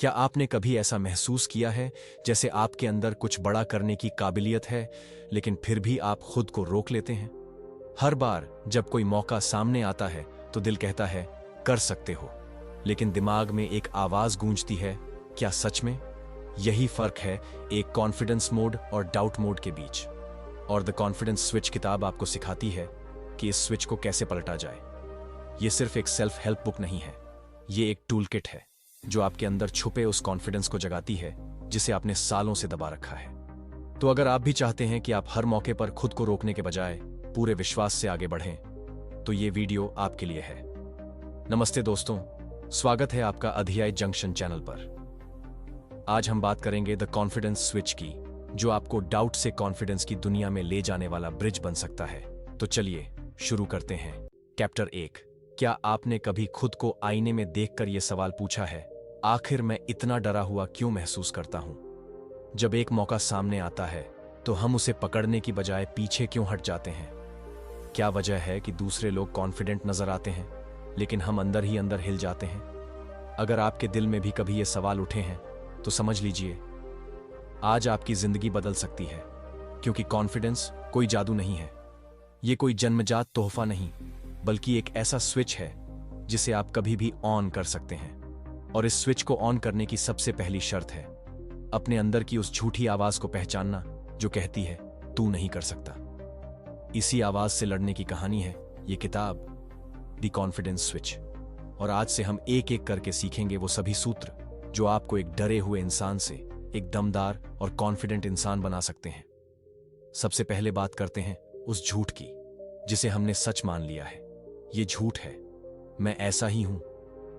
क्या आपने कभी ऐसा महसूस किया है जैसे आपके अंदर कुछ बड़ा करने की काबिलियत है, लेकिन फिर भी आप खुद को रोक लेते हैं? हर बार जब कोई मौका सामने आता है तो दिल कहता है कर सकते हो, लेकिन दिमाग में एक आवाज गूंजती है, क्या सच में? यही फर्क है एक कॉन्फिडेंस मोड और डाउट मोड के बीच। और द कॉन्फिडेंस स्विच किताब आपको सिखाती है कि इस स्विच को कैसे पलटा जाए। यह सिर्फ एक सेल्फ हेल्प बुक नहीं है, ये एक टूल किट है जो आपके अंदर छुपे उस कॉन्फिडेंस को जगाती है जिसे आपने सालों से दबा रखा है। तो अगर आप भी चाहते हैं कि आप हर मौके पर खुद को रोकने के बजाय पूरे विश्वास से आगे बढ़ें, तो ये वीडियो आपके लिए है। नमस्ते दोस्तों, स्वागत है आपका अध्याय जंक्शन चैनल पर। आज हम बात करेंगे द कॉन्फिडेंस स्विच की, जो आपको डाउट से कॉन्फिडेंस की दुनिया में ले जाने वाला ब्रिज बन सकता है। तो चलिए शुरू करते हैं। चैप्टर 1। क्या आपने कभी खुद को आईने में देखकर यह सवाल पूछा है, आखिर मैं इतना डरा हुआ क्यों महसूस करता हूं? जब एक मौका सामने आता है तो हम उसे पकड़ने की बजाय पीछे क्यों हट जाते हैं? क्या वजह है कि दूसरे लोग कॉन्फिडेंट नजर आते हैं लेकिन हम अंदर ही अंदर हिल जाते हैं? अगर आपके दिल में भी कभी ये सवाल उठे हैं तो समझ लीजिए, आज आपकी जिंदगी बदल सकती है। क्योंकि कॉन्फिडेंस कोई जादू नहीं है, ये कोई जन्मजात तोहफा नहीं, बल्कि एक ऐसा स्विच है जिसे आप कभी भी ऑन कर सकते हैं। और इस स्विच को ऑन करने की सबसे पहली शर्त है अपने अंदर की उस झूठी आवाज को पहचानना जो कहती है तू नहीं कर सकता। इसी आवाज से लड़ने की कहानी है ये किताब, द कॉन्फिडेंस स्विच। और आज से हम एक एक करके सीखेंगे वो सभी सूत्र जो आपको एक डरे हुए इंसान से एक दमदार और कॉन्फिडेंट इंसान बना सकते हैं। सबसे पहले बात करते हैं उस झूठ की जिसे हमने सच मान लिया है। ये झूठ है, मैं ऐसा ही हूं,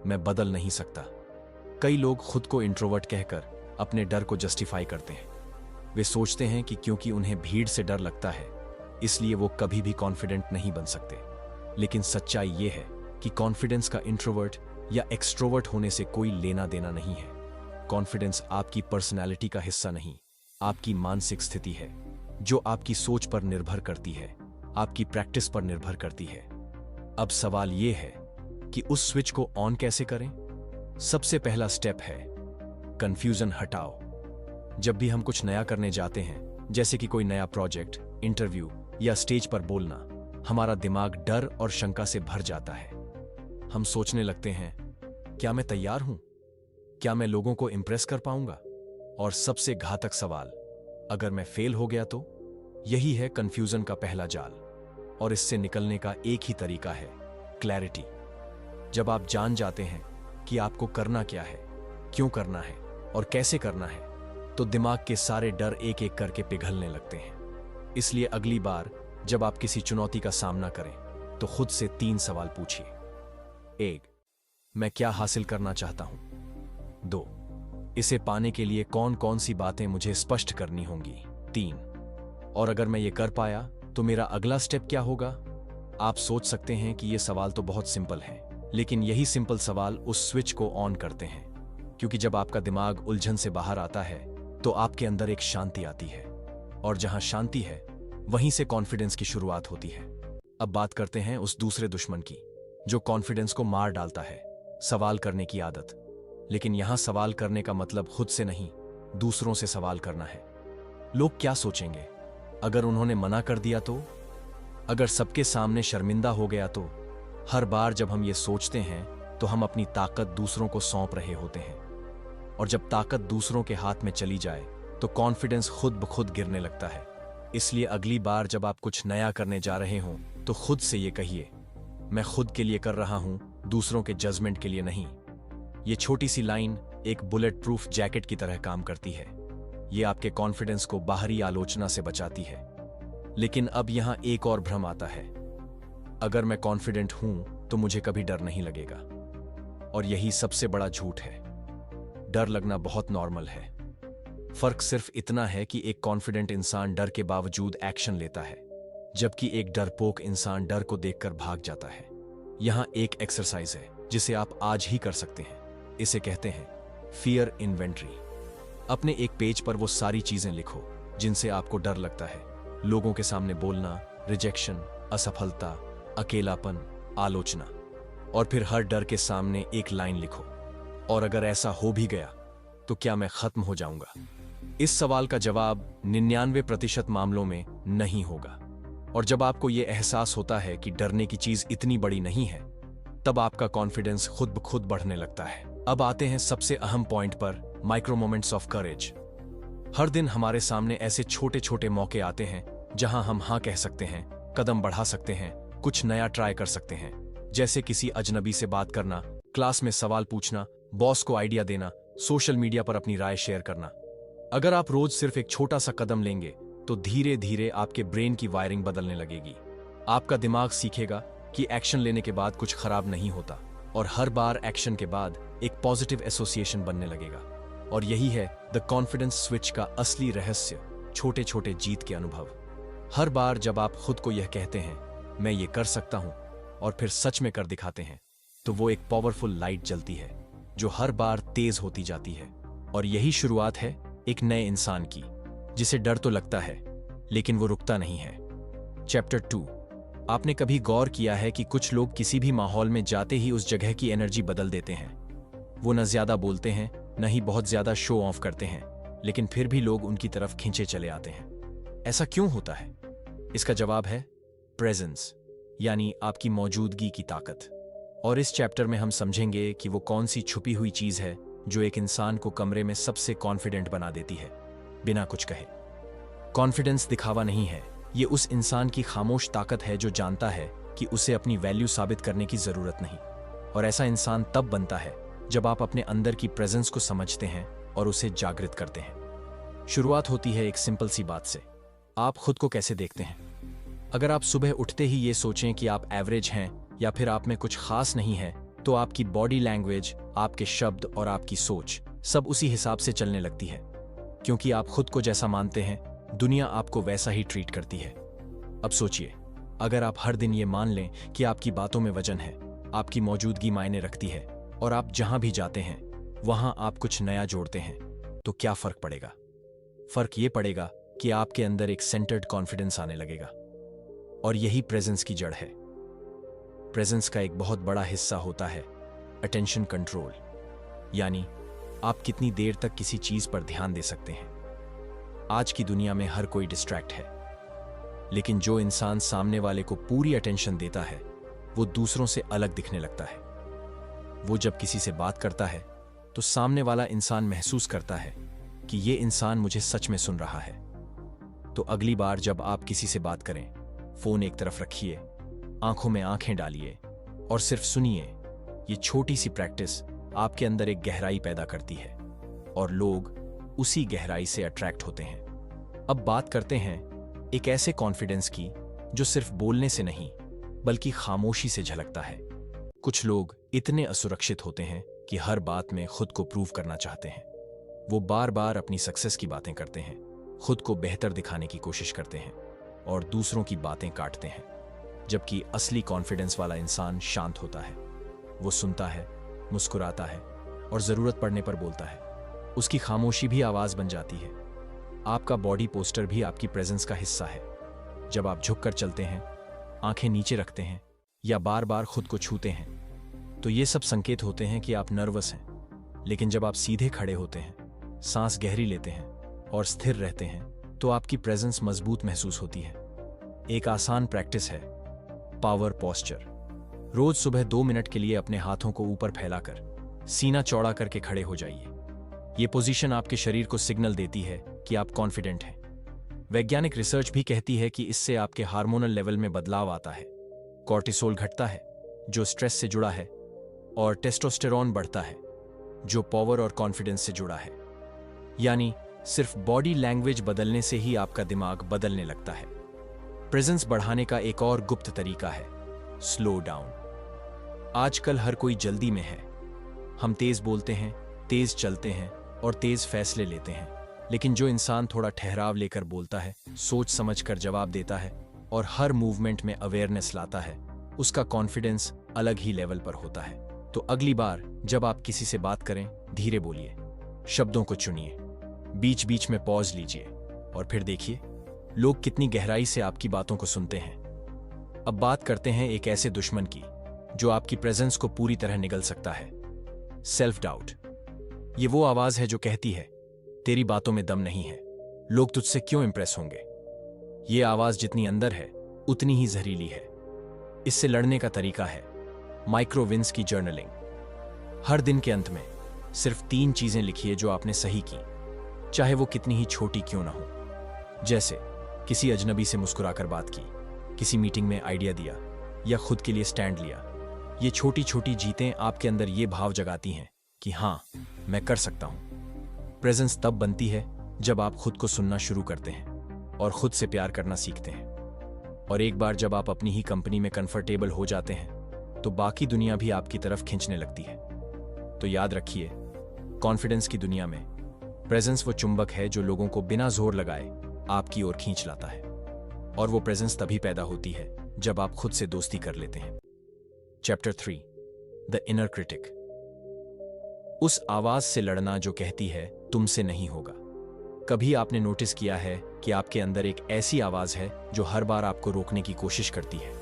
मैं बदल नहीं सकता। कई लोग खुद को इंट्रोवर्ट कहकर अपने डर को जस्टिफाई करते हैं। वे सोचते हैं कि क्योंकि उन्हें भीड़ से डर लगता है इसलिए वो कभी भी कॉन्फिडेंट नहीं बन सकते। लेकिन सच्चाई ये है कि कॉन्फिडेंस का इंट्रोवर्ट या एक्सट्रोवर्ट होने से कोई लेना देना नहीं है। कॉन्फिडेंस आपकी पर्सनैलिटी का हिस्सा नहीं, आपकी मानसिक स्थिति है जो आपकी सोच पर निर्भर करती है, आपकी प्रैक्टिस पर निर्भर करती है। अब सवाल यह है कि उस स्विच को ऑन कैसे करें? सबसे पहला स्टेप है कंफ्यूजन हटाओ। जब भी हम कुछ नया करने जाते हैं, जैसे कि कोई नया प्रोजेक्ट, इंटरव्यू या स्टेज पर बोलना, हमारा दिमाग डर और शंका से भर जाता है। हम सोचने लगते हैं, क्या मैं तैयार हूं? क्या मैं लोगों को इंप्रेस कर पाऊंगा? और सबसे घातक सवाल, अगर मैं फेल हो गया तो? यही है कंफ्यूजन का पहला जाल। और इससे निकलने का एक ही तरीका है, क्लैरिटी। जब आप जान जाते हैं कि आपको करना क्या है, क्यों करना है और कैसे करना है, तो दिमाग के सारे डर एक एक करके पिघलने लगते हैं। इसलिए अगली बार जब आप किसी चुनौती का सामना करें तो खुद से 3 सवाल पूछिए। 1. मैं क्या हासिल करना चाहता हूं? 2. इसे पाने के लिए कौन कौन सी बातें मुझे स्पष्ट करनी होंगी? 3. और अगर मैं ये कर पाया तो मेरा अगला स्टेप क्या होगा? आप सोच सकते हैं कि ये सवाल तो बहुत सिंपल है, लेकिन यही सिंपल सवाल उस स्विच को ऑन करते हैं। क्योंकि जब आपका दिमाग उलझन से बाहर आता है तो आपके अंदर एक शांति आती है, और जहां शांति है वहीं से कॉन्फिडेंस की शुरुआत होती है। अब बात करते हैं उस दूसरे दुश्मन की जो कॉन्फिडेंस को मार डालता है, सवाल करने की आदत। लेकिन यहां सवाल करने का मतलब खुद से नहीं, दूसरों से सवाल करना है। लोग क्या सोचेंगे? अगर उन्होंने मना कर दिया तो? अगर सबके सामने शर्मिंदा हो गया तो? हर बार जब हम ये सोचते हैं तो हम अपनी ताकत दूसरों को सौंप रहे होते हैं। और जब ताकत दूसरों के हाथ में चली जाए तो कॉन्फिडेंस खुद ब खुद गिरने लगता है। इसलिए अगली बार जब आप कुछ नया करने जा रहे हों तो खुद से ये कहिए, मैं खुद के लिए कर रहा हूं, दूसरों के जजमेंट के लिए नहीं। ये छोटी सी लाइन एक बुलेट प्रूफ जैकेट की तरह काम करती है। ये आपके कॉन्फिडेंस को बाहरी आलोचना से बचाती है। लेकिन अब यहां एक और भ्रम आता है, अगर मैं कॉन्फिडेंट हूं तो मुझे कभी डर नहीं लगेगा। और यही सबसे बड़ा झूठ है। डर लगना बहुत नॉर्मल है। फर्क सिर्फ इतना है कि एक कॉन्फिडेंट इंसान डर के बावजूद एक्शन लेता है, जबकि एक डरपोक इंसान डर को देखकर भाग जाता है। यहां एक एक्सरसाइज है जिसे आप आज ही कर सकते हैं। इसे कहते हैं फियर इन्वेंटरी। अपने एक पेज पर वो सारी चीजें लिखो जिनसे आपको डर लगता है। लोगों के सामने बोलना, रिजेक्शन, असफलता, अकेलापन, आलोचना। और फिर हर डर के सामने एक लाइन लिखो। और अगर ऐसा हो भी गया तो क्या मैं खत्म हो जाऊंगा? इस सवाल का जवाब 99% मामलों में नहीं होगा। और जब आपको यह एहसास होता है कि डरने की चीज इतनी बड़ी नहीं है, तब आपका कॉन्फिडेंस खुद ब खुद बढ़ने लगता है। अब आते हैं सबसे अहम पॉइंट पर, माइक्रो मोमेंट्स ऑफ करेज। हर दिन हमारे सामने ऐसे छोटे छोटे मौके आते हैं जहां हम हाँ कह सकते हैं, कदम बढ़ा सकते हैं, कुछ नया ट्राई कर सकते हैं। जैसे किसी अजनबी से बात करना, क्लास में सवाल पूछना, बॉस को आइडिया देना, सोशल मीडिया पर अपनी राय शेयर करना। अगर आप रोज सिर्फ एक छोटा सा कदम लेंगे तो धीरे धीरे आपके ब्रेन की वायरिंग बदलने लगेगी। आपका दिमाग सीखेगा कि एक्शन लेने के बाद कुछ खराब नहीं होता, और हर बार एक्शन के बाद एक पॉजिटिव एसोसिएशन बनने लगेगा। और यही है द कॉन्फिडेंस स्विच का असली रहस्य, छोटे छोटे जीत के अनुभव। हर बार जब आप खुद को यह कहते हैं, मैं ये कर सकता हूं, और फिर सच में कर दिखाते हैं, तो वो एक पावरफुल लाइट जलती है जो हर बार तेज होती जाती है। और यही शुरुआत है एक नए इंसान की, जिसे डर तो लगता है लेकिन वो रुकता नहीं है। चैप्टर 2। आपने कभी गौर किया है कि कुछ लोग किसी भी माहौल में जाते ही उस जगह की एनर्जी बदल देते हैं? वो न ज्यादा बोलते हैं, न ही बहुत ज्यादा शो ऑफ करते हैं, लेकिन फिर भी लोग उनकी तरफ खींचे चले आते हैं। ऐसा क्यों होता है? इसका जवाब है प्रेजेंस, यानी आपकी मौजूदगी की ताकत। और इस चैप्टर में हम समझेंगे कि वो कौन सी छुपी हुई चीज है जो एक इंसान को कमरे में सबसे कॉन्फिडेंट बना देती है, बिना कुछ कहे। कॉन्फिडेंस दिखावा नहीं है, ये उस इंसान की खामोश ताकत है जो जानता है कि उसे अपनी वैल्यू साबित करने की जरूरत नहीं। और ऐसा इंसान तब बनता है जब आप अपने अंदर की प्रेजेंस को समझते हैं और उसे जागृत करते हैं। शुरुआत होती है एक सिंपल सी बात से। आप खुद को कैसे देखते हैं? अगर आप सुबह उठते ही ये सोचें कि आप एवरेज हैं या फिर आप में कुछ खास नहीं है, तो आपकी बॉडी लैंग्वेज, आपके शब्द और आपकी सोच सब उसी हिसाब से चलने लगती है। क्योंकि आप खुद को जैसा मानते हैं, दुनिया आपको वैसा ही ट्रीट करती है। अब सोचिए, अगर आप हर दिन ये मान लें कि आपकी बातों में वजन है, आपकी मौजूदगी मायने रखती है, और आप जहां भी जाते हैं वहां आप कुछ नया जोड़ते हैं, तो क्या फर्क पड़ेगा? फर्क ये पड़ेगा कि आपके अंदर एक सेंटर्ड कॉन्फिडेंस आने लगेगा। और यही प्रेजेंस की जड़ है। प्रेजेंस का एक बहुत बड़ा हिस्सा होता है अटेंशन कंट्रोल, यानी आप कितनी देर तक किसी चीज पर ध्यान दे सकते हैं। आज की दुनिया में हर कोई डिस्ट्रैक्ट है, लेकिन जो इंसान सामने वाले को पूरी अटेंशन देता है, वो दूसरों से अलग दिखने लगता है। वो जब किसी से बात करता है तो सामने वाला इंसान महसूस करता है कि ये इंसान मुझे सच में सुन रहा है। तो अगली बार जब आप किसी से बात करें, फोन एक तरफ रखिए, आंखों में आंखें डालिए और सिर्फ सुनिए। ये छोटी सी प्रैक्टिस आपके अंदर एक गहराई पैदा करती है, और लोग उसी गहराई से अट्रैक्ट होते हैं। अब बात करते हैं एक ऐसे कॉन्फिडेंस की जो सिर्फ बोलने से नहीं बल्कि खामोशी से झलकता है। कुछ लोग इतने असुरक्षित होते हैं कि हर बात में खुद को प्रूव करना चाहते हैं। वो बार बार अपनी सक्सेस की बातें करते हैं, खुद को बेहतर दिखाने की कोशिश करते हैं और दूसरों की बातें काटते हैं। जबकि असली कॉन्फिडेंस वाला इंसान शांत होता है। वो सुनता है, मुस्कुराता है और जरूरत पड़ने पर बोलता है। उसकी खामोशी भी आवाज बन जाती है। आपका बॉडी पोस्टर भी आपकी प्रेजेंस का हिस्सा है। जब आप झुककर चलते हैं, आंखें नीचे रखते हैं या बार बार खुद को छूते हैं, तो ये सब संकेत होते हैं कि आप नर्वस हैं। लेकिन जब आप सीधे खड़े होते हैं, सांस गहरी लेते हैं और स्थिर रहते हैं, तो आपकी प्रेजेंस मजबूत महसूस होती है। एक आसान प्रैक्टिस है पावर पोस्चर। रोज सुबह 2 मिनट के लिए अपने हाथों को ऊपर फैलाकर सीना चौड़ा करके खड़े हो जाइए। ये पोजीशन आपके शरीर को सिग्नल देती है कि आप कॉन्फिडेंट हैं। वैज्ञानिक रिसर्च भी कहती है कि इससे आपके हार्मोनल लेवल में बदलाव आता है। कॉर्टिसोल घटता है, जो स्ट्रेस से जुड़ा है, और टेस्टोस्टेरोन बढ़ता है, जो पावर और कॉन्फिडेंस से जुड़ा है। यानी सिर्फ बॉडी लैंग्वेज बदलने से ही आपका दिमाग बदलने लगता है। प्रेजेंस बढ़ाने का एक और गुप्त तरीका है स्लो डाउन। आजकल हर कोई जल्दी में है। हम तेज बोलते हैं, तेज चलते हैं और तेज फैसले लेते हैं। लेकिन जो इंसान थोड़ा ठहराव लेकर बोलता है, सोच समझकर जवाब देता है और हर मूवमेंट में अवेयरनेस लाता है, उसका कॉन्फिडेंस अलग ही लेवल पर होता है। तो अगली बार जब आप किसी से बात करें, धीरे बोलिए, शब्दों को चुनिए, बीच बीच में पॉज लीजिए और फिर देखिए लोग कितनी गहराई से आपकी बातों को सुनते हैं। अब बात करते हैं एक ऐसे दुश्मन की जो आपकी प्रेजेंस को पूरी तरह निगल सकता है, सेल्फ डाउट। ये वो आवाज है जो कहती है, तेरी बातों में दम नहीं है, लोग तुझसे क्यों इंप्रेस होंगे। ये आवाज जितनी अंदर है उतनी ही जहरीली है। इससे लड़ने का तरीका है माइक्रो विंस की जर्नलिंग। हर दिन के अंत में सिर्फ 3 चीजें लिखिए जो आपने सही की, चाहे वो कितनी ही छोटी क्यों ना हो। जैसे किसी अजनबी से मुस्कुराकर बात की, किसी मीटिंग में आइडिया दिया, या खुद के लिए स्टैंड लिया। ये छोटी छोटी जीतें आपके अंदर ये भाव जगाती हैं कि हाँ, मैं कर सकता हूं। प्रेजेंस तब बनती है जब आप खुद को सुनना शुरू करते हैं और खुद से प्यार करना सीखते हैं। और एक बार जब आप अपनी ही कंपनी में कंफर्टेबल हो जाते हैं तो बाकी दुनिया भी आपकी तरफ खींचने लगती है। तो याद रखिए, कॉन्फिडेंस की दुनिया में प्रेजेंस वो चुंबक है जो लोगों को बिना जोर लगाए आपकी ओर खींच लाता है। और वो प्रेजेंस तभी पैदा होती है जब आप खुद से दोस्ती कर लेते हैं। Chapter 3, the inner critic. उस आवाज से लड़ना जो कहती है तुमसे नहीं होगा। कभी आपने नोटिस किया है कि आपके अंदर एक ऐसी आवाज है जो हर बार आपको रोकने की कोशिश करती है।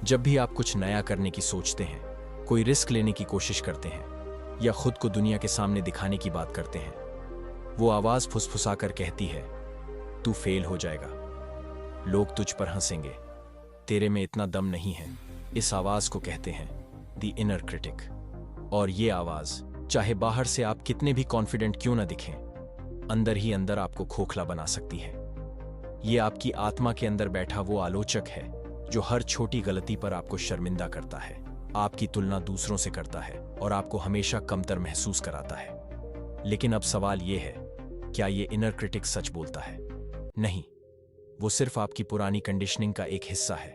जब भी आप कुछ नया करने की सोचते हैं, कोई रिस्क लेने की कोशिश करते हैं, या खुद को दुनिया के सामने दिखाने की बात करते हैं, वो आवाज फुसफुसाकर कहती है, तू फेल हो जाएगा, लोग तुझ पर हंसेंगे, तेरे में इतना दम नहीं है। इस आवाज को कहते हैं द इनर क्रिटिक। और ये आवाज चाहे बाहर से आप कितने भी कॉन्फिडेंट क्यों ना दिखें, अंदर ही अंदर आपको खोखला बना सकती है। ये आपकी आत्मा के अंदर बैठा वो आलोचक है जो हर छोटी गलती पर आपको शर्मिंदा करता है, आपकी तुलना दूसरों से करता है और आपको हमेशा कमतर महसूस कराता है। लेकिन अब सवाल ये है, क्या ये इनर क्रिटिक सच बोलता है? नहीं, वो सिर्फ आपकी पुरानी कंडीशनिंग का एक हिस्सा है।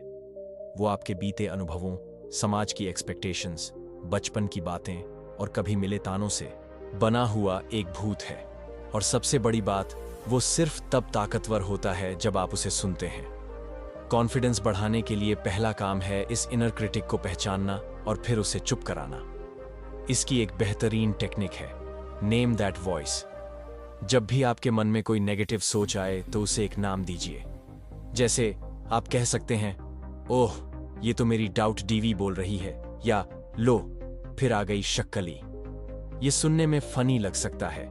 वो आपके बीते अनुभवों, समाज की एक्सपेक्टेशंस, बचपन की बातें और कभी मिले तानों से बना हुआ एक भूत है। और सबसे बड़ी बात, वो सिर्फ तब ताकतवर होता है जब आप उसे सुनते हैं। कॉन्फिडेंस बढ़ाने के लिए पहला काम है इस इनर क्रिटिक को पहचानना और फिर उसे चुप कराना। इसकी एक बेहतरीन टेक्निक है, नेम दैट वॉइस। जब भी आपके मन में कोई नेगेटिव सोच आए तो उसे एक नाम दीजिए। जैसे आप कह सकते हैं, ओह, ये तो मेरी डाउट डीवी बोल रही है, या लो, फिर आ गई शक्कली। ये सुनने में फनी लग सकता है,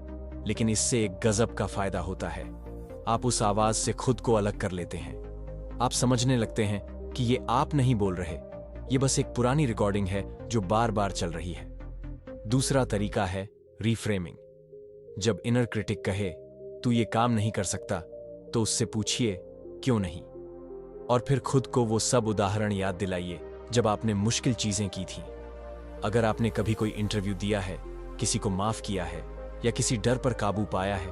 लेकिन इससे एक गजब का फायदा होता है। आप उस आवाज से खुद को अलग कर लेते हैं। आप समझने लगते हैं कि ये आप नहीं बोल रहे, ये बस एक पुरानी रिकॉर्डिंग है जो बार बार चल रही है। दूसरा तरीका है रीफ्रेमिंग। जब इनर क्रिटिक कहे तू ये काम नहीं कर सकता, तो उससे पूछिए क्यों नहीं, और फिर खुद को वो सब उदाहरण याद दिलाइए जब आपने मुश्किल चीजें की थी। अगर आपने कभी कोई इंटरव्यू दिया है, किसी को माफ किया है, या किसी डर पर काबू पाया है,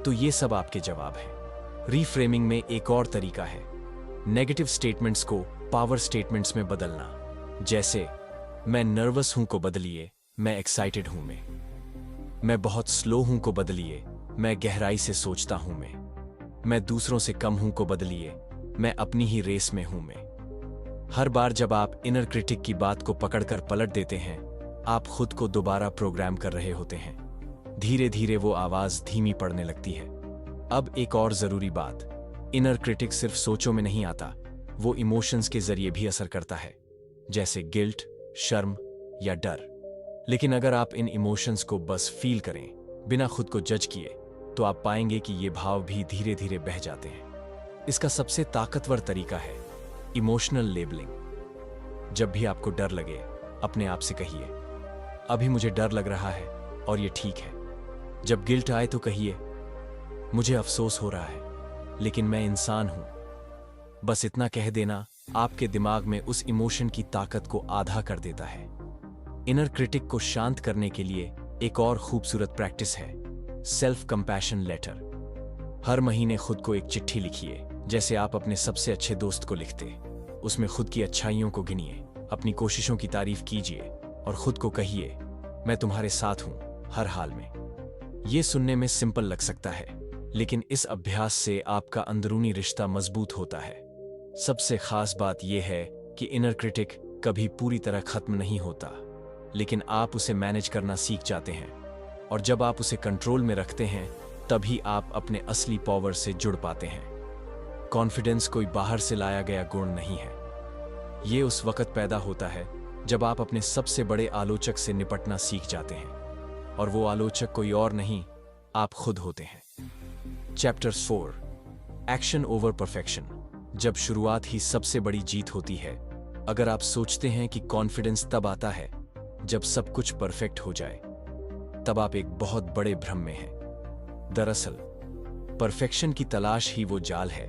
तो ये सब आपके जवाब है। रीफ्रेमिंग में एक और तरीका है, नेगेटिव स्टेटमेंट्स को पावर स्टेटमेंट्स में बदलना। जैसे मैं नर्वस हूं को बदलिए मैं एक्साइटेड हूं मैं बहुत स्लो हूं को बदलिए मैं गहराई से सोचता हूं मैं दूसरों से कम हूं को बदलिए मैं अपनी ही रेस में हूं हर बार जब आप इनर क्रिटिक की बात को पकड़कर पलट देते हैं, आप खुद को दोबारा प्रोग्राम कर रहे होते हैं। धीरे धीरे वो आवाज धीमी पड़ने लगती है। अब एक और जरूरी बात, इनर क्रिटिक सिर्फ सोचों में नहीं आता, वो इमोशंस के जरिए भी असर करता है, जैसे गिल्ट, शर्म या डर। लेकिन अगर आप इन इमोशंस को बस फील करें बिना खुद को जज किए, तो आप पाएंगे कि ये भाव भी धीरे धीरे बह जाते हैं। इसका सबसे ताकतवर तरीका है इमोशनल लेबलिंग। जब भी आपको डर लगे, अपने आप से कहिए, अभी मुझे डर लग रहा है और ये ठीक है। जब गिल्ट आए तो कहिए, मुझे अफसोस हो रहा है, लेकिन मैं इंसान हूं। बस इतना कह देना आपके दिमाग में उस इमोशन की ताकत को आधा कर देता है। इनर क्रिटिक को शांत करने के लिए एक और खूबसूरत प्रैक्टिस है, सेल्फ कंपैशन लेटर। हर महीने खुद को एक चिट्ठी लिखिए, जैसे आप अपने सबसे अच्छे दोस्त को लिखते। उसमें खुद की अच्छाइयों को गिनिए, अपनी कोशिशों की तारीफ कीजिए और खुद को कहिए, मैं तुम्हारे साथ हूं हर हाल में। यह सुनने में सिंपल लग सकता है, लेकिन इस अभ्यास से आपका अंदरूनी रिश्ता मजबूत होता है। सबसे खास बात यह है कि इनर क्रिटिक कभी पूरी तरह खत्म नहीं होता, लेकिन आप उसे मैनेज करना सीख जाते हैं। और जब आप उसे कंट्रोल में रखते हैं, तभी आप अपने असली पावर से जुड़ पाते हैं। कॉन्फिडेंस कोई बाहर से लाया गया गुण नहीं है। ये उस वक्त पैदा होता है जब आप अपने सबसे बड़े आलोचक से निपटना सीख जाते हैं। और वो आलोचक कोई और नहीं, आप खुद होते हैं। Chapter 4, action over perfection. जब शुरुआत ही सबसे बड़ी जीत होती है। अगर आप सोचते हैं कि कॉन्फिडेंस तब आता है जब सब कुछ परफेक्ट हो जाए, तब आप एक बहुत बड़े भ्रम में हैं। दरअसल परफेक्शन की तलाश ही वो जाल है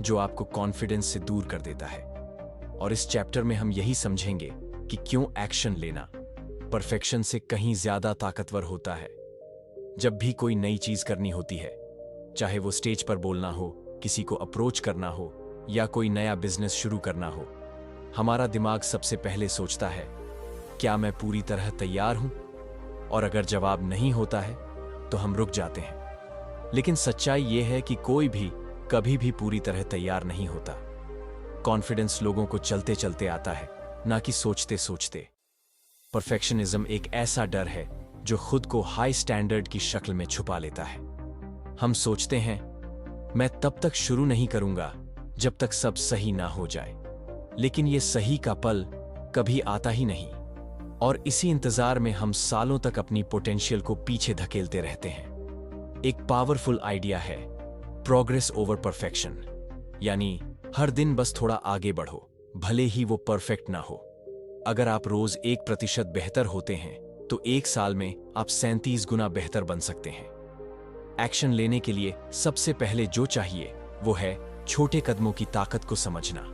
जो आपको कॉन्फिडेंस से दूर कर देता है। और इस चैप्टर में हम यही समझेंगे कि क्यों एक्शन लेना परफेक्शन से कहीं ज्यादा ताकतवर होता है। जब भी कोई नई चीज करनी होती है, चाहे वो स्टेज पर बोलना हो, किसी को अप्रोच करना हो या कोई नया बिजनेस शुरू करना हो, हमारा दिमाग सबसे पहले सोचता है, क्या मैं पूरी तरह तैयार हूं? और अगर जवाब नहीं होता है तो हम रुक जाते हैं। लेकिन सच्चाई यह है कि कोई भी कभी भी पूरी तरह तैयार नहीं होता। कॉन्फिडेंस लोगों को चलते चलते आता है, ना कि सोचते सोचते। परफेक्शनिज्म एक ऐसा डर है जो खुद को हाई स्टैंडर्ड की शक्ल में छुपा लेता है। हम सोचते हैं, मैं तब तक शुरू नहीं करूंगा जब तक सब सही ना हो जाए। लेकिन यह सही का पल कभी आता ही नहीं, और इसी इंतजार में हम सालों तक अपनी पोटेंशियल को पीछे धकेलते रहते हैं। एक पावरफुल आइडिया है प्रोग्रेस ओवर परफेक्शन, यानी हर दिन बस थोड़ा आगे बढ़ो, भले ही वो परफेक्ट ना हो। अगर आप रोज 1% बेहतर होते हैं तो 1 साल में आप 37 गुना बेहतर बन सकते हैं। एक्शन लेने के लिए सबसे पहले जो चाहिए वो है छोटे कदमों की ताकत को समझना।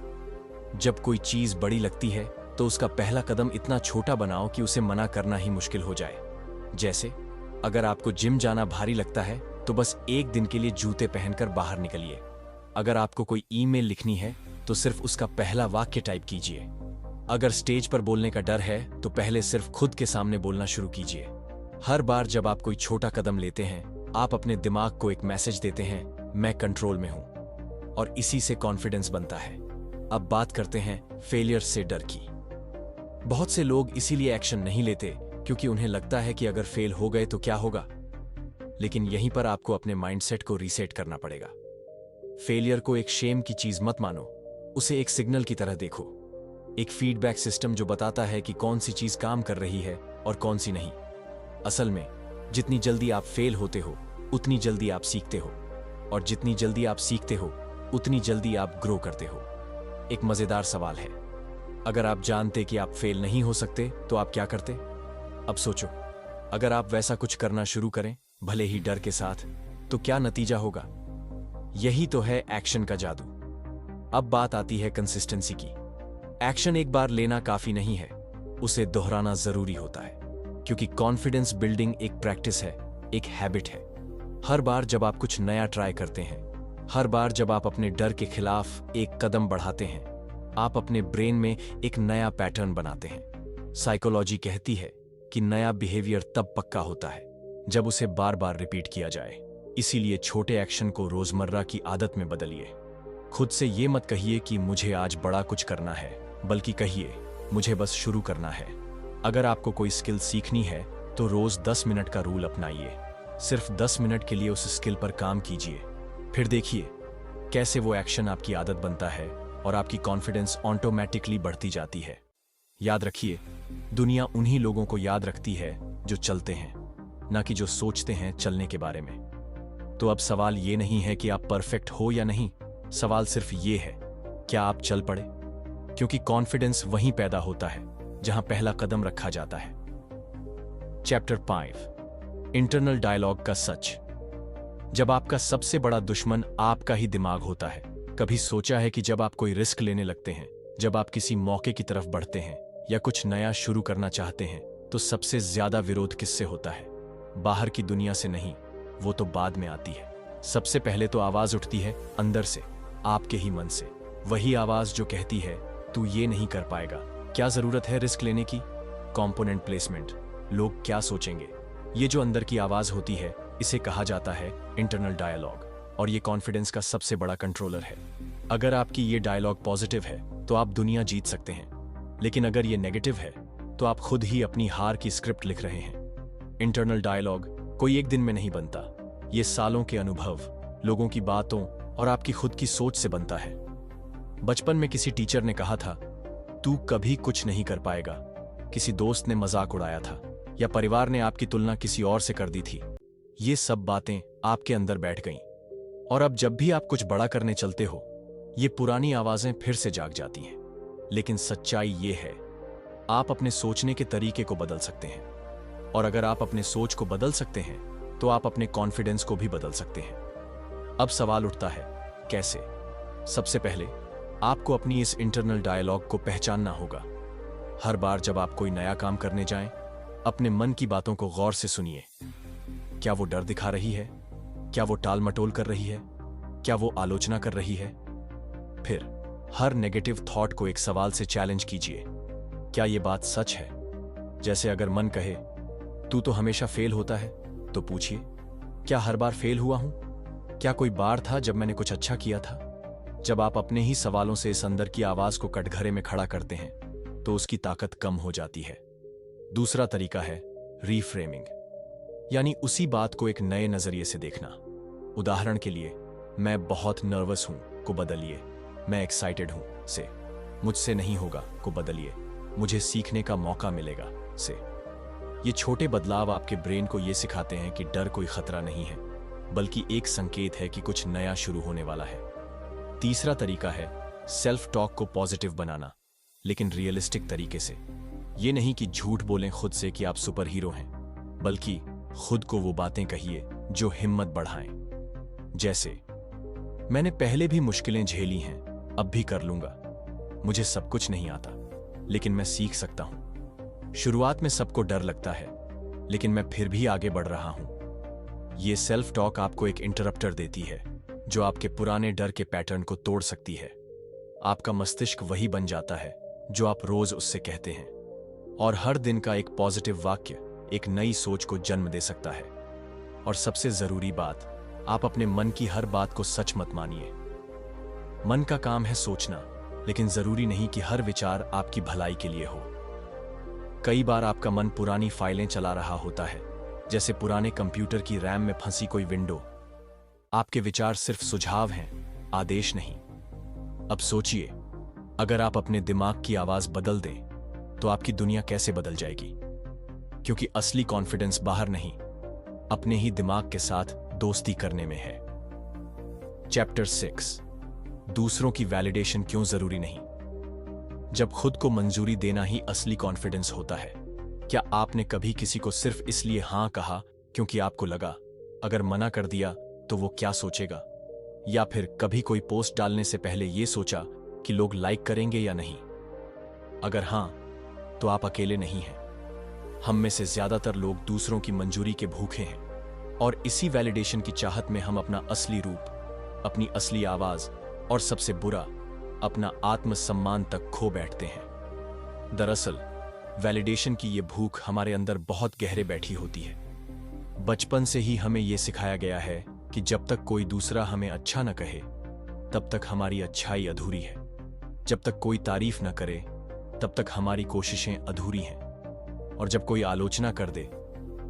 जब कोई चीज बड़ी लगती है तो उसका पहला कदम इतना छोटा बनाओ कि उसे मना करना ही मुश्किल हो जाए। जैसे अगर आपको जिम जाना भारी लगता है तो बस 1 दिन के लिए जूते पहनकर बाहर निकलिए। अगर आपको कोई ईमेल लिखनी है तो सिर्फ उसका पहला वाक्य टाइप कीजिए। अगर स्टेज पर बोलने का डर है तो पहले सिर्फ खुद के सामने बोलना शुरू कीजिए। हर बार जब आप कोई छोटा कदम लेते हैं, आप अपने दिमाग को एक मैसेज देते हैं, मैं कंट्रोल में हूं, और इसी से कॉन्फिडेंस बनता है। अब बात करते हैं फेलियर से डर की। बहुत से लोग इसीलिए एक्शन नहीं लेते क्योंकि उन्हें लगता है कि अगर फेल हो गए तो क्या होगा। लेकिन यहीं पर आपको अपने माइंडसेट को रीसेट करना पड़ेगा। फेलियर को एक शेम की चीज मत मानो, उसे एक सिग्नल की तरह देखो, एक फीडबैक सिस्टम जो बताता है कि कौन सी चीज काम कर रही है और कौन सी नहीं। असल में जितनी जल्दी आप फेल होते हो उतनी जल्दी आप सीखते हो, और जितनी जल्दी आप सीखते हो उतनी जल्दी आप ग्रो करते हो। एक मजेदार सवाल है, अगर आप जानते कि आप फेल नहीं हो सकते तो आप क्या करते? अब सोचो, अगर आप वैसा कुछ करना शुरू करें, भले ही डर के साथ, तो क्या नतीजा होगा? यही तो है एक्शन का जादू। अब बात आती है कंसिस्टेंसी की। एक्शन एक बार लेना काफी नहीं है, उसे दोहराना जरूरी होता है, क्योंकि कॉन्फिडेंस बिल्डिंग एक प्रैक्टिस है, एक हैबिट है। हर बार जब आप कुछ नया ट्राई करते हैं, हर बार जब आप अपने डर के खिलाफ एक कदम बढ़ाते हैं, आप अपने ब्रेन में एक नया पैटर्न बनाते हैं। साइकोलॉजी कहती है कि नया बिहेवियर तब पक्का होता है जब उसे बार बार रिपीट किया जाए। इसीलिए छोटे एक्शन को रोजमर्रा की आदत में बदलिए। खुद से ये मत कहिए कि मुझे आज बड़ा कुछ करना है, बल्कि कहिए मुझे बस शुरू करना है। अगर आपको कोई स्किल सीखनी है तो रोज 10 मिनट का रूल अपनाइए। सिर्फ 10 मिनट के लिए उस स्किल पर काम कीजिए, फिर देखिए कैसे वो एक्शन आपकी आदत बनता है और आपकी कॉन्फिडेंस ऑटोमेटिकली बढ़ती जाती है। याद रखिए, दुनिया उन्हीं लोगों को याद रखती है जो चलते हैं, ना कि जो सोचते हैं चलने के बारे में। तो अब सवाल ये नहीं है कि आप परफेक्ट हो या नहीं, सवाल सिर्फ ये है, क्या आप चल पड़े? क्योंकि कॉन्फिडेंस वहीं पैदा होता है जहां पहला कदम रखा जाता है। चैप्टर 5, इंटरनल डायलॉग का सच। जब आपका सबसे बड़ा दुश्मन आपका ही दिमाग होता है, कभी सोचा है कि जब आप कोई रिस्क लेने लगते हैं, जब आप किसी मौके की तरफ बढ़ते हैं या कुछ नया शुरू करना चाहते हैं, तो सबसे ज्यादा विरोध किससे होता है? बाहर की दुनिया से नहीं, वो तो बाद में आती है। सबसे पहले तो आवाज उठती है अंदर से, आपके ही मन से। वही आवाज जो कहती है तू ये नहीं कर पाएगा, क्या जरूरत है रिस्क लेने की, कंपोनेंट प्लेसमेंट, लोग क्या सोचेंगे। ये जो अंदर की आवाज होती है, इसे कहा जाता है इंटरनल डायलॉग, और ये कॉन्फिडेंस का सबसे बड़ा कंट्रोलर है। अगर आपकी ये डायलॉग पॉजिटिव है तो आप दुनिया जीत सकते हैं, लेकिन अगर ये नेगेटिव है तो आप खुद ही अपनी हार की स्क्रिप्ट लिख रहे हैं। इंटरनल डायलॉग कोई एक दिन में नहीं बनता, ये सालों के अनुभव, लोगों की बातों और आपकी खुद की सोच से बनता है। बचपन में किसी टीचर ने कहा था, तू कभी कुछ नहीं कर पाएगा। किसी दोस्त ने मजाक उड़ाया था, या परिवार ने आपकी तुलना किसी और से कर दी थी। ये सब बातें आपके अंदर बैठ गईं और अब जब भी आप कुछ बड़ा करने चलते हो, ये पुरानी आवाजें फिर से जाग जाती हैं। लेकिन सच्चाई ये है, आप अपने सोचने के तरीके को बदल सकते हैं, और अगर आप अपने सोच को बदल सकते हैं तो आप अपने कॉन्फिडेंस को भी बदल सकते हैं। अब सवाल उठता है, कैसे? सबसे पहले आपको अपनी इस इंटरनल डायलॉग को पहचानना होगा। हर बार जब आप कोई नया काम करने जाएं, अपने मन की बातों को गौर से सुनिए। क्या वो डर दिखा रही है? क्या वो टाल मटोल कर रही है? क्या वो आलोचना कर रही है? फिर हर नेगेटिव थॉट को एक सवाल से चैलेंज कीजिए। क्या ये बात सच है? जैसे अगर मन कहे, तू तो हमेशा फेल होता है, तो पूछिए, क्या हर बार फेल हुआ हूं? क्या कोई बार था जब मैंने कुछ अच्छा किया था? जब आप अपने ही सवालों से इस अंदर की आवाज को कटघरे में खड़ा करते हैं, तो उसकी ताकत कम हो जाती है। दूसरा तरीका है रीफ्रेमिंग, यानी उसी बात को एक नए नजरिए से देखना। उदाहरण के लिए, मैं बहुत नर्वस हूं को बदलिए मैं एक्साइटेड हूं से। मुझसे नहीं होगा को बदलिए मुझे सीखने का मौका मिलेगा से। ये छोटे बदलाव आपके ब्रेन को ये सिखाते हैं कि डर कोई खतरा नहीं है, बल्कि एक संकेत है कि कुछ नया शुरू होने वाला है। तीसरा तरीका है सेल्फ टॉक को पॉजिटिव बनाना, लेकिन रियलिस्टिक तरीके से। ये नहीं कि झूठ बोलें खुद से कि आप सुपर हीरो हैं, बल्कि खुद को वो बातें कहिए जो हिम्मत बढ़ाएं। जैसे, मैंने पहले भी मुश्किलें झेली हैं, अब भी कर लूंगा। मुझे सब कुछ नहीं आता, लेकिन मैं सीख सकता हूं। शुरुआत में सबको डर लगता है, लेकिन मैं फिर भी आगे बढ़ रहा हूं। ये सेल्फ टॉक आपको एक इंटरप्टर देती है, जो आपके पुराने डर के पैटर्न को तोड़ सकती है। आपका मस्तिष्क वही बन जाता है जो आप रोज उससे कहते हैं, और हर दिन का एक पॉजिटिव वाक्य एक नई सोच को जन्म दे सकता है। और सबसे जरूरी बात, आप अपने मन की हर बात को सच मत मानिए। मन का काम है सोचना, लेकिन जरूरी नहीं कि हर विचार आपकी भलाई के लिए हो। कई बार आपका मन पुरानी फाइलें चला रहा होता है, जैसे पुराने कंप्यूटर की रैम में फंसी कोई विंडो। आपके विचार सिर्फ सुझाव हैं, आदेश नहीं। अब सोचिए, अगर आप अपने दिमाग की आवाज बदल दें, तो आपकी दुनिया कैसे बदल जाएगी? क्योंकि असली कॉन्फिडेंस बाहर नहीं, अपने ही दिमाग के साथ दोस्ती करने में है। चैप्टर 6, दूसरों की वैलिडेशन क्यों जरूरी नहीं। जब खुद को मंजूरी देना ही असली कॉन्फिडेंस होता है। क्या आपने कभी किसी को सिर्फ इसलिए हां कहा क्योंकि आपको लगा, अगर मना कर दिया तो वो क्या सोचेगा? या फिर कभी कोई पोस्ट डालने से पहले यह सोचा कि लोग लाइक करेंगे या नहीं? अगर हां, तो आप अकेले नहीं हैं। हम में से ज्यादातर लोग दूसरों की मंजूरी के भूखे हैं, और इसी वैलिडेशन की चाहत में हम अपना असली रूप, अपनी असली आवाज और सबसे बुरा, अपना आत्मसम्मान तक खो बैठते हैं। दरअसल वैलिडेशन की ये भूख हमारे अंदर बहुत गहरे बैठी होती है। बचपन से ही हमें यह सिखाया गया है कि जब तक कोई दूसरा हमें अच्छा न कहे, तब तक हमारी अच्छाई अधूरी है। जब तक कोई तारीफ न करे, तब तक हमारी कोशिशें अधूरी हैं। और जब कोई आलोचना कर दे,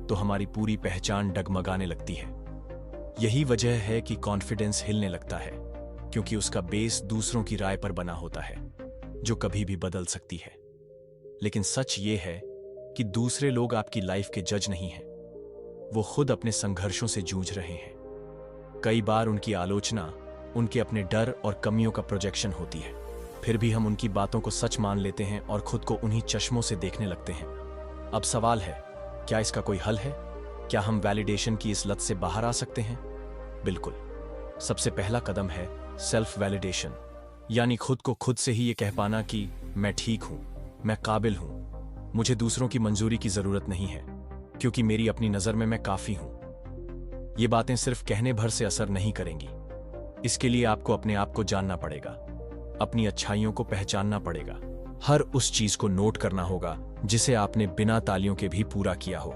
तो हमारी पूरी पहचान डगमगाने लगती है। यही वजह है कि कॉन्फिडेंस हिलने लगता है, क्योंकि उसका बेस दूसरों की राय पर बना होता है, जो कभी भी बदल सकती है। लेकिन सच ये है कि दूसरे लोग आपकी लाइफ के जज नहीं हैं। वो खुद अपने संघर्षों से जूझ रहे हैं। कई बार उनकी आलोचना उनके अपने डर और कमियों का प्रोजेक्शन होती है। फिर भी हम उनकी बातों को सच मान लेते हैं और खुद को उन्हीं चश्मों से देखने लगते हैं। अब सवाल है, क्या इसका कोई हल है? क्या हम वैलिडेशन की इस लत से बाहर आ सकते हैं? बिल्कुल। सबसे पहला कदम है सेल्फ वैलिडेशन, यानी खुद को खुद से ही ये कह पाना कि मैं ठीक हूं, मैं काबिल हूं, मुझे दूसरों की मंजूरी की जरूरत नहीं है, क्योंकि मेरी अपनी नजर में मैं काफी हूं। ये बातें सिर्फ कहने भर से असर नहीं करेंगी। इसके लिए आपको अपने आप को जानना पड़ेगा, अपनी अच्छाइयों को पहचानना पड़ेगा, हर उस चीज को नोट करना होगा जिसे आपने बिना तालियों के भी पूरा किया हो।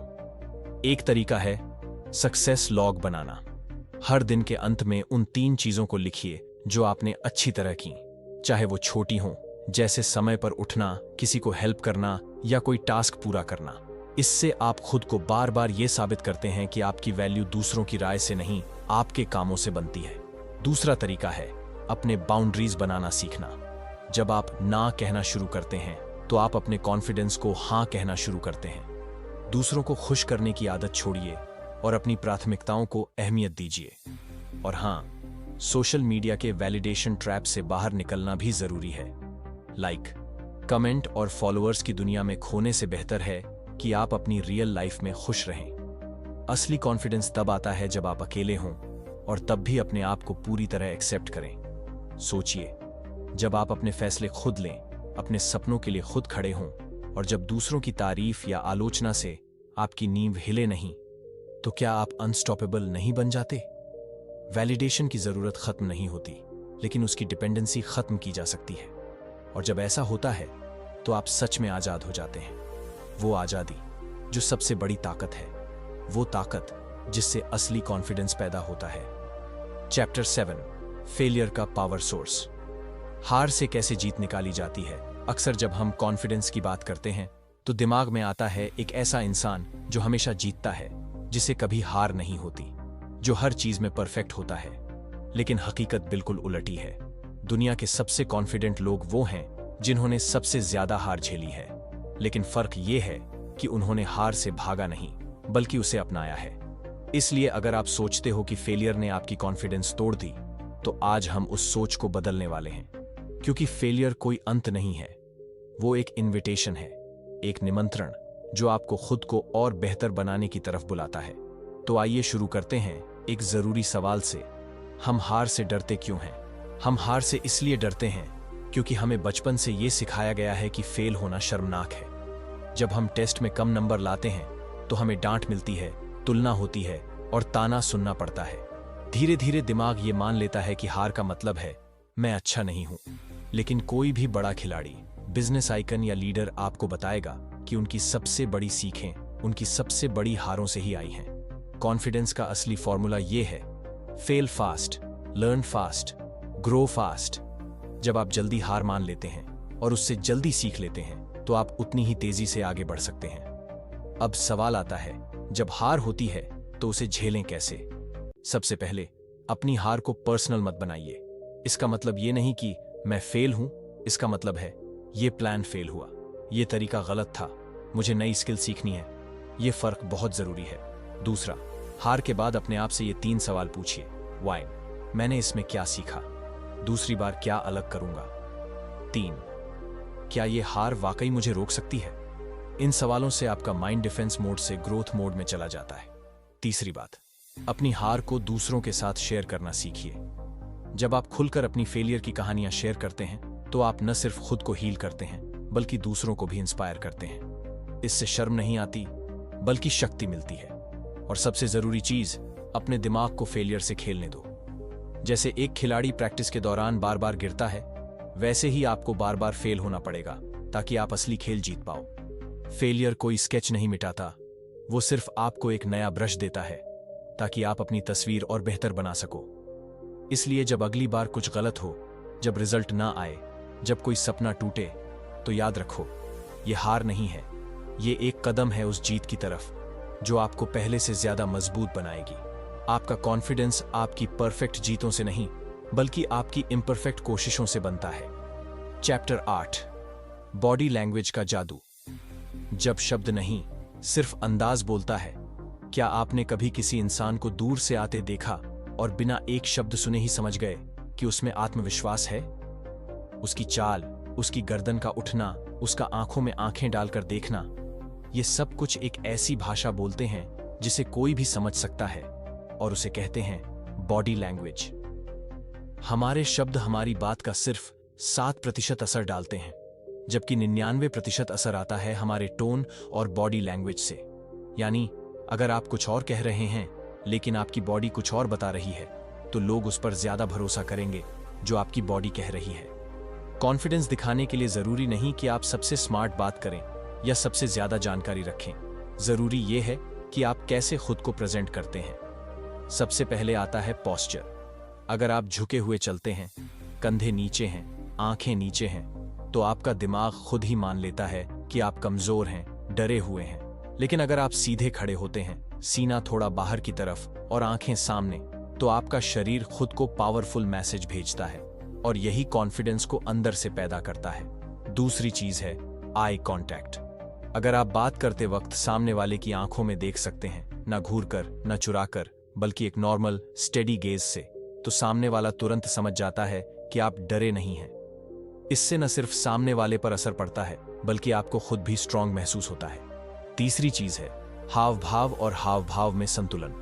एक तरीका है सक्सेस लॉग बनाना। हर दिन के अंत में उन 3 चीजों को लिखिए जो आपने अच्छी तरह की, चाहे वो छोटी हों, जैसे समय पर उठना, किसी को हेल्प करना या कोई टास्क पूरा करना। इससे आप खुद को बार बार ये साबित करते हैं कि आपकी वैल्यू दूसरों की राय से नहीं, आपके कामों से बनती है। दूसरा तरीका है अपने बाउंड्रीज बनाना सीखना। जब आप ना कहना शुरू करते हैं, तो आप अपने कॉन्फिडेंस को हां कहना शुरू करते हैं। दूसरों को खुश करने की आदत छोड़िए और अपनी प्राथमिकताओं को अहमियत दीजिए। और हाँ, सोशल मीडिया के वैलिडेशन ट्रैप से बाहर निकलना भी जरूरी है। लाइक, कमेंट और फॉलोअर्स की दुनिया में खोने से बेहतर है कि आप अपनी रियल लाइफ में खुश रहें। असली कॉन्फिडेंस तब आता है जब आप अकेले हों और तब भी अपने आप को पूरी तरह एक्सेप्ट करें। सोचिए, जब आप अपने फैसले खुद लें, अपने सपनों के लिए खुद खड़े हों और जब दूसरों की तारीफ या आलोचना से आपकी नींव हिले नहीं, तो क्या आप अनस्टॉपेबल नहीं बन जाते? वैलिडेशन की जरूरत खत्म नहीं होती, लेकिन उसकी डिपेंडेंसी खत्म की जा सकती है। और जब ऐसा होता है तो आप सच में आजाद हो जाते हैं। वो आजादी जो सबसे बड़ी ताकत है, वो ताकत जिससे असली कॉन्फिडेंस पैदा होता है। चैप्टर 7, फेलियर का पावर सोर्स। हार से कैसे जीत निकाली जाती है। अक्सर जब हम कॉन्फिडेंस की बात करते हैं तो दिमाग में आता है एक ऐसा इंसान जो हमेशा जीतता है, जिसे कभी हार नहीं होती, जो हर चीज में परफेक्ट होता है। लेकिन हकीकत बिल्कुल उलटी है। दुनिया के सबसे कॉन्फिडेंट लोग वो हैं जिन्होंने सबसे ज्यादा हार झेली है। लेकिन फर्क ये है कि उन्होंने हार से भागा नहीं, बल्कि उसे अपनाया है। इसलिए अगर आप सोचते हो कि फेलियर ने आपकी कॉन्फिडेंस तोड़ दी, तो आज हम उस सोच को बदलने वाले हैं। क्योंकि फेलियर कोई अंत नहीं है, वो एक इनविटेशन है, एक निमंत्रण जो आपको खुद को और बेहतर बनाने की तरफ बुलाता है। तो आइए शुरू करते हैं एक जरूरी सवाल से। हम हार से डरते क्यों हैं? हम हार से इसलिए डरते हैं क्योंकि हमें बचपन से ये सिखाया गया है कि फेल होना शर्मनाक है। जब हम टेस्ट में कम नंबर लाते हैं तो हमें डांट मिलती है, तुलना होती है और ताना सुनना पड़ता है। धीरे धीरे दिमाग ये मान लेता है कि हार का मतलब है मैं अच्छा नहीं हूं। लेकिन कोई भी बड़ा खिलाड़ी, बिजनेस आइकन या लीडर आपको बताएगा कि उनकी सबसे बड़ी सीखें उनकी सबसे बड़ी हारों से ही आई हैं। कॉन्फिडेंस का असली फॉर्मूला ये है, fail fast, learn fast, grow fast. जब आप जल्दी हार मान लेते हैं और उससे जल्दी सीख लेते हैं तो आप उतनी ही तेजी से आगे बढ़ सकते हैं। अब सवाल आता है, जब हार होती है तो उसे झेलें कैसे? सबसे पहले अपनी हार को पर्सनल मत बनाइए। इसका मतलब ये नहीं कि मैं फेल हूं, इसका मतलब है ये प्लान फेल हुआ, ये तरीका गलत था, मुझे नई स्किल सीखनी है। ये फर्क बहुत जरूरी है। दूसरा, हार के बाद अपने आप से ये 3 सवाल पूछिए। वाई, मैंने इसमें क्या सीखा? दूसरी बार क्या अलग करूंगा? 3, क्या ये हार वाकई मुझे रोक सकती है? इन सवालों से आपका माइंड डिफेंस मोड से ग्रोथ मोड में चला जाता है। तीसरी बात, अपनी हार को दूसरों के साथ शेयर करना सीखिए। जब आप खुलकर अपनी फेलियर की कहानियां शेयर करते हैं तो आप न सिर्फ खुद को हील करते हैं, बल्कि दूसरों को भी इंस्पायर करते हैं। इससे शर्म नहीं आती, बल्कि शक्ति मिलती है। और सबसे जरूरी चीज, अपने दिमाग को फेलियर से खेलने दो। जैसे एक खिलाड़ी प्रैक्टिस के दौरान बार बार गिरता है, वैसे ही आपको बार बार फेल होना पड़ेगा ताकि आप असली खेल जीत पाओ। फेलियर कोई स्केच नहीं मिटाता, वो सिर्फ आपको एक नया ब्रश देता है ताकि आप अपनी तस्वीर और बेहतर बना सको। इसलिए जब अगली बार कुछ गलत हो, जब रिजल्ट ना आए, जब कोई सपना टूटे, तो याद रखो, ये हार नहीं है, ये एक कदम है उस जीत की तरफ जो आपको पहले से ज्यादा मजबूत बनाएगी। आपका कॉन्फिडेंस आपकी परफेक्ट जीतों से नहीं, बल्कि आपकी इम्परफेक्ट कोशिशों से बनता है। चैप्टर 8, बॉडी लैंग्वेज का जादू। जब शब्द नहीं, सिर्फ अंदाज बोलता है। क्या आपने कभी किसी इंसान को दूर से आते देखा और बिना एक शब्द सुने ही समझ गए कि उसमें आत्मविश्वास है? उसकी चाल, उसकी गर्दन का उठना, उसका आंखों में आंखें डालकर देखना, ये सब कुछ एक ऐसी भाषा बोलते हैं जिसे कोई भी समझ सकता है, और उसे कहते हैं बॉडी लैंग्वेज। हमारे शब्द हमारी बात का सिर्फ 7% असर डालते हैं, जबकि 99% असर आता है हमारे टोन और बॉडी लैंग्वेज से। यानी अगर आप कुछ और कह रहे हैं लेकिन आपकी बॉडी कुछ और बता रही है, तो लोग उस पर ज्यादा भरोसा करेंगे जो आपकी बॉडी कह रही है। कॉन्फिडेंस दिखाने के लिए जरूरी नहीं कि आप सबसे स्मार्ट बात करें या सबसे ज्यादा जानकारी रखें। जरूरी यह है कि आप कैसे खुद को प्रेजेंट करते हैं। सबसे पहले आता है पोस्चर। अगर आप झुके हुए चलते हैं, कंधे नीचे हैं, आंखें नीचे हैं, तो आपका दिमाग खुद ही मान लेता है कि आप कमजोर हैं, डरे हुए हैं। लेकिन अगर आप सीधे खड़े होते हैं, सीना थोड़ा बाहर की तरफ और आंखें सामने, तो आपका शरीर खुद को पावरफुल मैसेज भेजता है, और यही कॉन्फिडेंस को अंदर से पैदा करता है। दूसरी चीज है आई कांटेक्ट। अगर आप बात करते वक्त सामने वाले की आंखों में देख सकते हैं, ना घूर कर, ना चुरा कर, बल्कि एक नॉर्मल स्टेडी गेज से, तो सामने वाला तुरंत समझ जाता है कि आप डरे नहीं हैं। इससे न सिर्फ सामने वाले पर असर पड़ता है, बल्कि आपको खुद भी स्ट्रांग महसूस होता है। तीसरी चीज है हाव भाव और हाव भाव में संतुलन।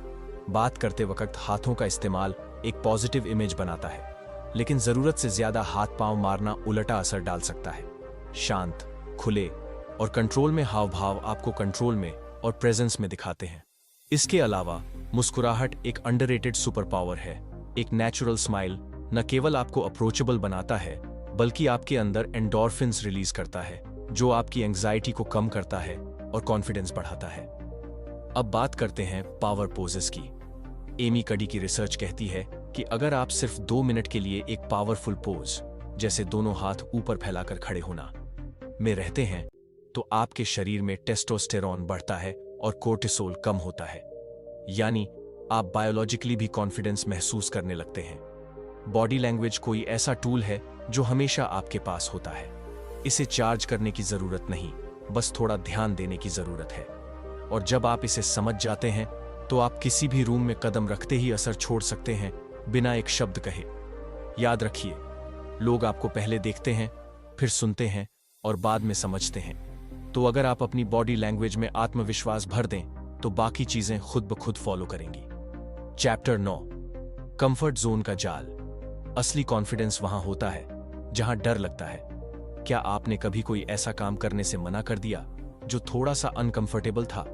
बात करते वक्त हाथों का इस्तेमाल एक पॉजिटिव इमेज बनाता है, लेकिन जरूरत से ज्यादा हाथ पांव मारना उल्टा असर डाल सकता है। शांत, खुले और कंट्रोल में हाव भाव आपको कंट्रोल में और प्रेजेंस में दिखाते हैं। इसके अलावा मुस्कुराहट एक अंडररेटेड सुपर पावर है। एक नेचुरल स्माइल न केवल आपको अप्रोचेबल बनाता है, बल्कि आपके अंदर एंडोर्फिन्स रिलीज करता है, जो आपकी एंजाइटी को कम करता है और कॉन्फिडेंस बढ़ाता है। अब बात करते हैं पावर पोजेस की। एमी कडी की रिसर्च कहती है कि अगर आप सिर्फ 2 मिनट के लिए एक पावरफुल पोज, जैसे दोनों हाथ ऊपर फैलाकर खड़े होना, में रहते हैं, तो आपके शरीर में टेस्टोस्टेरोन बढ़ता है और कोर्टिसोल कम होता है। यानी आप बायोलॉजिकली भी कॉन्फिडेंस महसूस करने लगते हैं। बॉडी लैंग्वेज कोई ऐसा टूल है जो हमेशा आपके पास होता है। इसे चार्ज करने की जरूरत नहीं, बस थोड़ा ध्यान देने की जरूरत है। और जब आप इसे समझ जाते हैं, तो आप किसी भी रूम में कदम रखते ही असर छोड़ सकते हैं, बिना एक शब्द कहे। याद रखिए, लोग आपको पहले देखते हैं, फिर सुनते हैं और बाद में समझते हैं। तो अगर आप अपनी बॉडी लैंग्वेज में आत्मविश्वास भर दें, तो बाकी चीजें खुद ब खुद फॉलो करेंगी। चैप्टर 9, कंफर्ट जोन का जाल। असली कॉन्फिडेंस वहां होता है जहां डर लगता है। क्या आपने कभी कोई ऐसा काम करने से मना कर दिया जो थोड़ा सा अनकंफर्टेबल था,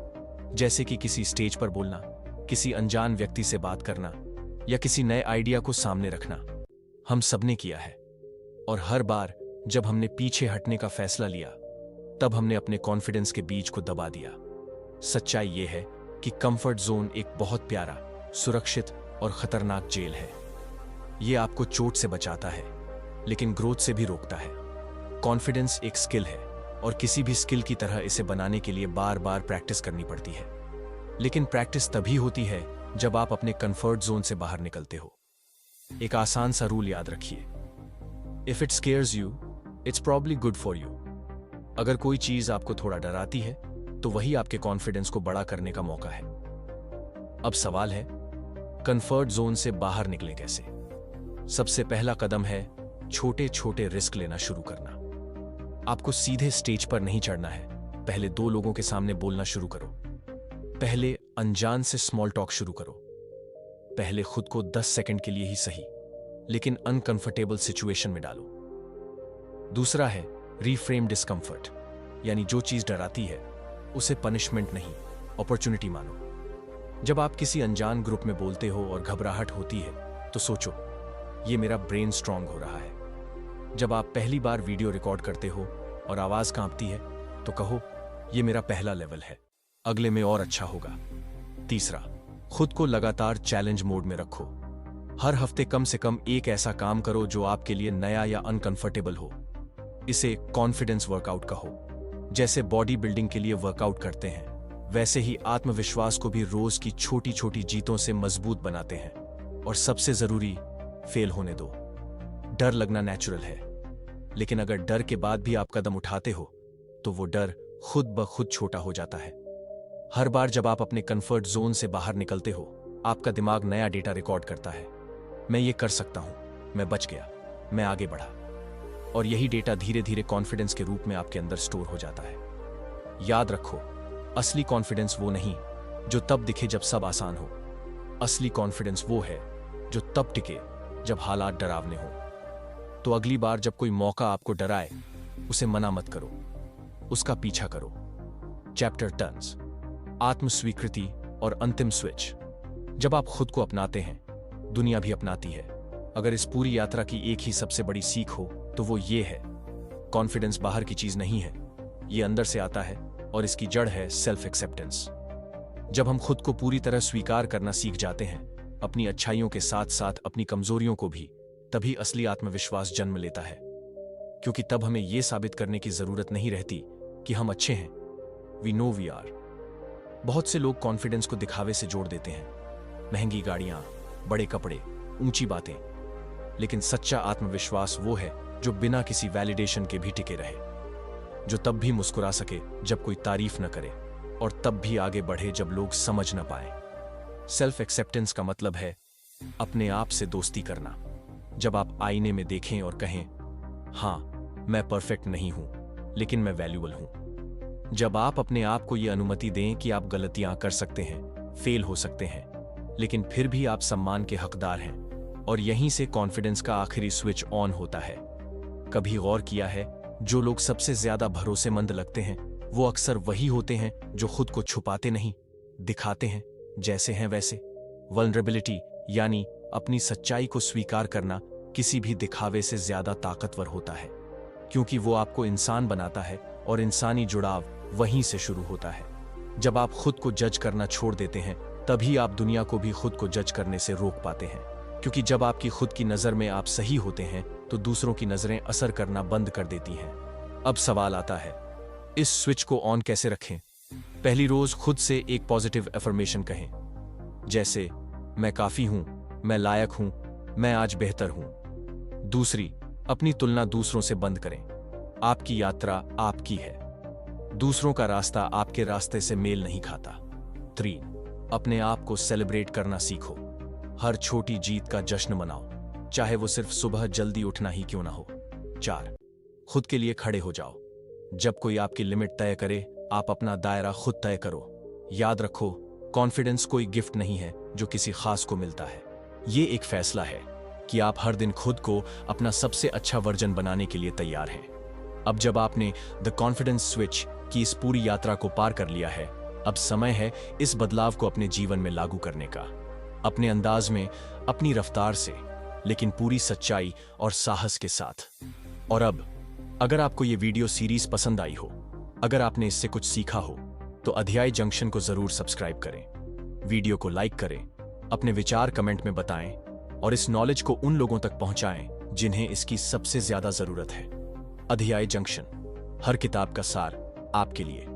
जैसे कि किसी स्टेज पर बोलना, किसी अनजान व्यक्ति से बात करना या किसी नए आइडिया को सामने रखना? हम सबने किया है, और हर बार जब हमने पीछे हटने का फैसला लिया, तब हमने अपने कॉन्फिडेंस के बीज को दबा दिया। सच्चाई यह है कि कंफर्ट जोन एक बहुत प्यारा, सुरक्षित और खतरनाक जेल है। यह आपको चोट से बचाता है, लेकिन ग्रोथ से भी रोकता है। कॉन्फिडेंस एक स्किल है, और किसी भी स्किल की तरह इसे बनाने के लिए बार बार प्रैक्टिस करनी पड़ती है। लेकिन प्रैक्टिस तभी होती है जब आप अपने कंफर्ट जोन से बाहर निकलते हो। एक आसान सा रूल याद रखिए, if it scares you, it's probably good for you. अगर कोई चीज आपको थोड़ा डराती है, तो वही आपके कॉन्फिडेंस को बड़ा करने का मौका है। अब सवाल है, कंफर्ट जोन से बाहर निकले कैसे? सबसे पहला कदम है छोटे छोटे रिस्क लेना शुरू करना। आपको सीधे स्टेज पर नहीं चढ़ना है। पहले 2 लोगों के सामने बोलना शुरू करो। पहले अनजान से स्मॉल टॉक शुरू करो। पहले खुद को 10 सेकंड के लिए ही सही, लेकिन अनकंफर्टेबल सिचुएशन में डालो। दूसरा है रीफ्रेम डिस्कंफर्ट, यानी जो चीज डराती है उसे पनिशमेंट नहीं, अपॉर्चुनिटी मानो। जब आप किसी अनजान ग्रुप में बोलते हो और घबराहट होती है, तो सोचो, ये मेरा ब्रेन स्ट्रांग हो रहा है। जब आप पहली बार वीडियो रिकॉर्ड करते हो और आवाज कांपती है, तो कहो, ये मेरा पहला लेवल है, अगले में और अच्छा होगा। तीसरा, खुद को लगातार चैलेंज मोड में रखो। हर हफ्ते कम से कम एक ऐसा काम करो जो आपके लिए नया या अनकंफर्टेबल हो। इसे कॉन्फिडेंस वर्कआउट कहो। जैसे बॉडी बिल्डिंग के लिए वर्कआउट करते हैं, वैसे ही आत्मविश्वास को भी रोज की छोटी छोटी जीतों से मजबूत बनाते हैं। और सबसे जरूरी, फेल होने दो। डर लगना नेचुरल है, लेकिन अगर डर के बाद भी आप कदम उठाते हो, तो वो डर खुद ब खुद छोटा हो जाता है। हर बार जब आप अपने कंफर्ट जोन से बाहर निकलते हो, आपका दिमाग नया डेटा रिकॉर्ड करता है। मैं ये कर सकता हूं, मैं बच गया, मैं आगे बढ़ा। और यही डेटा धीरे धीरे कॉन्फिडेंस के रूप में आपके अंदर स्टोर हो जाता है। याद रखो, असली कॉन्फिडेंस वो नहीं जो तब दिखे जब सब आसान हो। असली कॉन्फिडेंस वो है जो तब टिके जब हालात डरावने हो। तो अगली बार जब कोई मौका आपको डराए, उसे मना मत करो, उसका पीछा करो। चैप्टर 10, आत्मस्वीकृति और अंतिम स्विच। जब आप खुद को अपनाते हैं, दुनिया भी अपनाती है। अगर इस पूरी यात्रा की एक ही सबसे बड़ी सीख हो, तो वो ये है, कॉन्फिडेंस बाहर की चीज नहीं है, ये अंदर से आता है, और इसकी जड़ है सेल्फ एक्सेप्टेंस। जब हम खुद को पूरी तरह स्वीकार करना सीख जाते हैं, अपनी अच्छाइयों के साथ साथ अपनी कमजोरियों को भी, तभी असली आत्मविश्वास जन्म लेता है। क्योंकि तब हमें यह साबित करने की जरूरत नहीं रहती कि हम अच्छे हैं। We know we are. बहुत से लोग कॉन्फिडेंस को दिखावे से जोड़ देते हैं, महंगी गाड़ियां, बड़े कपड़े, ऊंची बातें। लेकिन सच्चा आत्मविश्वास वो है जो बिना किसी वैलिडेशन के भी टिके रहे। जो तब भी मुस्कुरा सके जब कोई तारीफ न करे, और तब भी आगे बढ़े जब लोग समझ न पाए। सेल्फ एक्सेप्टेंस का मतलब है अपने आप से दोस्ती करना। जब आप आईने में देखें और कहें, हाँ मैं परफेक्ट नहीं हूं, लेकिन मैं वैल्यूएबल हूं। जब आप अपने आप को यह अनुमति दें कि आप गलतियां कर सकते हैं, फेल हो सकते हैं, लेकिन फिर भी आप सम्मान के हकदार हैं, और यहीं से कॉन्फिडेंस का आखिरी स्विच ऑन होता है। कभी गौर किया है, जो लोग सबसे ज्यादा भरोसेमंद लगते हैं वो अक्सर वही होते हैं जो खुद को छुपाते नहीं, दिखाते हैं जैसे हैं वैसे। वल्नरेबिलिटी यानी अपनी सच्चाई को स्वीकार करना किसी भी दिखावे से ज्यादा ताकतवर होता है, क्योंकि वो आपको इंसान बनाता है, और इंसानी जुड़ाव वहीं से शुरू होता है। जब आप खुद को जज करना छोड़ देते हैं, तभी आप दुनिया को भी खुद को जज करने से रोक पाते हैं, क्योंकि जब आपकी खुद की नजर में आप सही होते हैं तो दूसरों की नजरें असर करना बंद कर देती हैं। अब सवाल आता है, इस स्विच को ऑन कैसे रखें? पहली रोज खुद से एक पॉजिटिव अफर्मेशन कहें, जैसे मैं काफी हूं, मैं लायक हूं, मैं आज बेहतर हूं। दूसरी, अपनी तुलना दूसरों से बंद करें। आपकी यात्रा आपकी है, दूसरों का रास्ता आपके रास्ते से मेल नहीं खाता। 3, अपने आप को सेलिब्रेट करना सीखो। हर छोटी जीत का जश्न मनाओ, चाहे वो सिर्फ सुबह जल्दी उठना ही क्यों ना हो। 4, खुद के लिए खड़े हो जाओ। जब कोई आपकी लिमिट तय करे, आप अपना दायरा खुद तय करो। याद रखो, कॉन्फिडेंस कोई गिफ्ट नहीं है जो किसी खास को मिलता है। ये एक फैसला है कि आप हर दिन खुद को अपना सबसे अच्छा वर्जन बनाने के लिए तैयार हैं। अब जब आपने द कॉन्फिडेंस स्विच की इस पूरी यात्रा को पार कर लिया है, अब समय है इस बदलाव को अपने जीवन में लागू करने का। अपने अंदाज में, अपनी रफ्तार से, लेकिन पूरी सच्चाई और साहस के साथ। और अब अगर आपको ये वीडियो सीरीज पसंद आई हो, अगर आपने इससे कुछ सीखा हो, तो अध्याय जंक्शन को जरूर सब्सक्राइब करें, वीडियो को लाइक करें, अपने विचार कमेंट में बताएं, और इस नॉलेज को उन लोगों तक पहुंचाएं जिन्हें इसकी सबसे ज्यादा जरूरत है। अध्याय जंक्शन, हर किताब का सार आपके लिए।